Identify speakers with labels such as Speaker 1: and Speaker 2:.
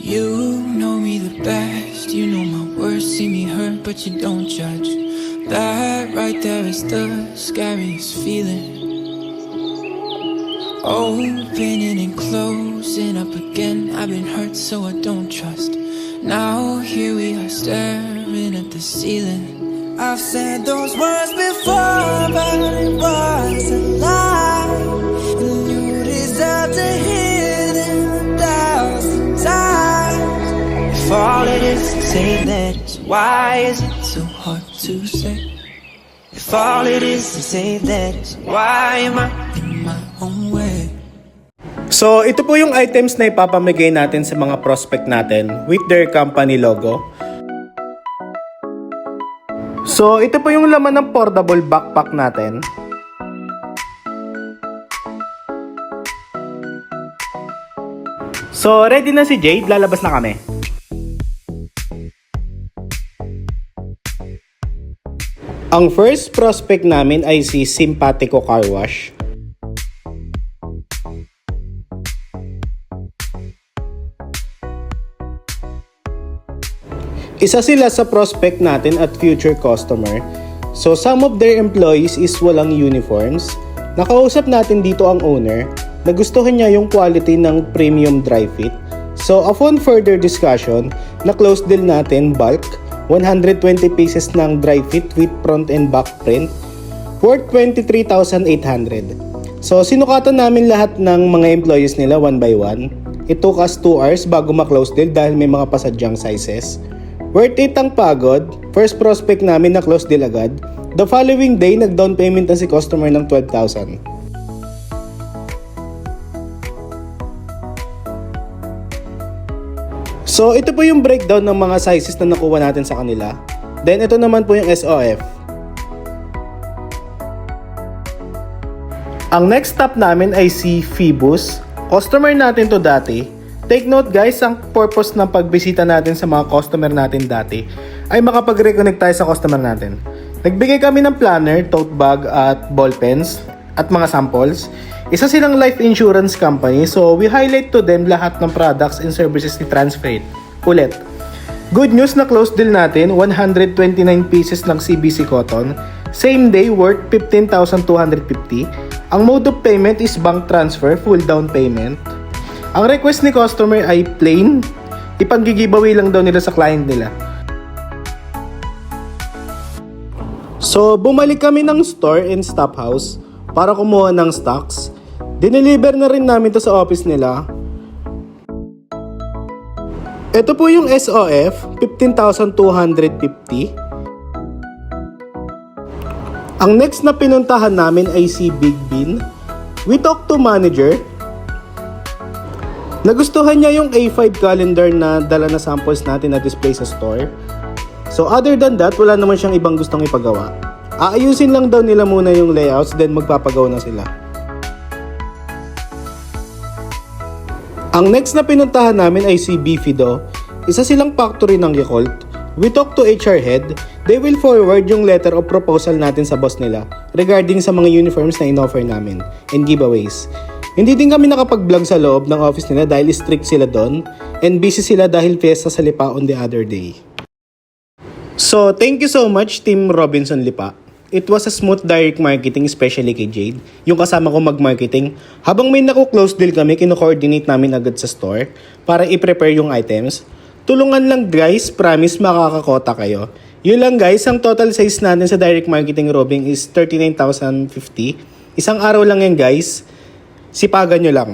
Speaker 1: You know me the best, you know my worst, see me hurt but you don't judge. That right there is the scariest feeling. Opening and closing up again, I've been hurt so I don't trust. Now here we are staring at the ceiling.
Speaker 2: I've said those words before, but it was a lie. And you deserve to hear them 1,000 times.
Speaker 1: If all it is to say that is, why is it so hard to say? If all it is to say that is, why am I in my own way?
Speaker 3: So, ito po yung items na ipapamigay natin sa mga prospect natin with their company logo. So, ito po yung laman ng portable backpack natin. So, ready na si Jade, lalabas na kami. Ang first prospect namin ay si Simpatico Car Wash. Isa sila sa prospect natin at future customer. So some of their employees is walang uniforms. Nakausap natin dito ang owner. Nagustuhan niya yung quality ng premium dry fit. So upon further discussion, na-close deal natin bulk 120 pieces ng dry fit with front and back print worth 23,800. So sinukatan namin lahat ng mga employees nila one by one. It took us 2 hours bago ma-close deal dahil may mga pasadyang sizes. Worth it ang pagod. First prospect namin na close deal agad. The following day, nag-down payment na si customer ng 12,000. So, ito po yung breakdown ng mga sizes na nakuha natin sa kanila. Then, ito naman po yung SOF. Ang next stop namin ay si Phoebus. Customer natin to dati. Take note guys, ang purpose ng pagbisita natin sa mga customer natin dati ay makapag-reconnect tayo sa customer natin. Nagbigay kami ng planner, tote bag at ball pens at mga samples. Isa silang life insurance company, so we highlight to them lahat ng products and services ni Transfreight. Ulit, good news na close deal natin, 129 pieces ng CBC cotton, same day worth 15,250. Ang mode of payment is bank transfer, full down payment. Ang request ni customer ay plain, ipag-giveaway lang daw nila sa client nila. So, bumalik kami ng store and stop house para kumuha ng stocks. Dineliver na rin namin to sa office nila. Ito po yung SOF, 15,250. Ang next na pinuntahan namin ay si Big Bean. We talked to manager. Nagustuhan niya yung A5 calendar na dala na samples natin na display sa store. So other than that, wala naman siyang ibang gustong ipagawa. Aayusin lang daw nila muna yung layouts, then magpapagawa na sila. Ang next na pinuntahan namin ay si Bifido. Isa silang factory ng Yakult. We talked to HR head. They will forward yung letter of proposal natin sa boss nila regarding sa mga uniforms na in-offer namin and giveaways. Hindi din kami nakapag-vlog sa loob ng office nila dahil strict sila doon and busy sila dahil fiesta sa Lipa on the other day. So, thank you so much Team Robinson Lipa. It was a smooth direct marketing especially kay Jade, yung kasama ko mag-marketing. Habang may naku-close deal kami, kino-coordinate namin agad sa store para i-prepare yung items. Tulungan lang guys, promise makakakota kayo. Yun lang guys, ang total size natin sa direct marketing Robing is 39,050. Isang araw lang yan guys. Sipagan nyo lang.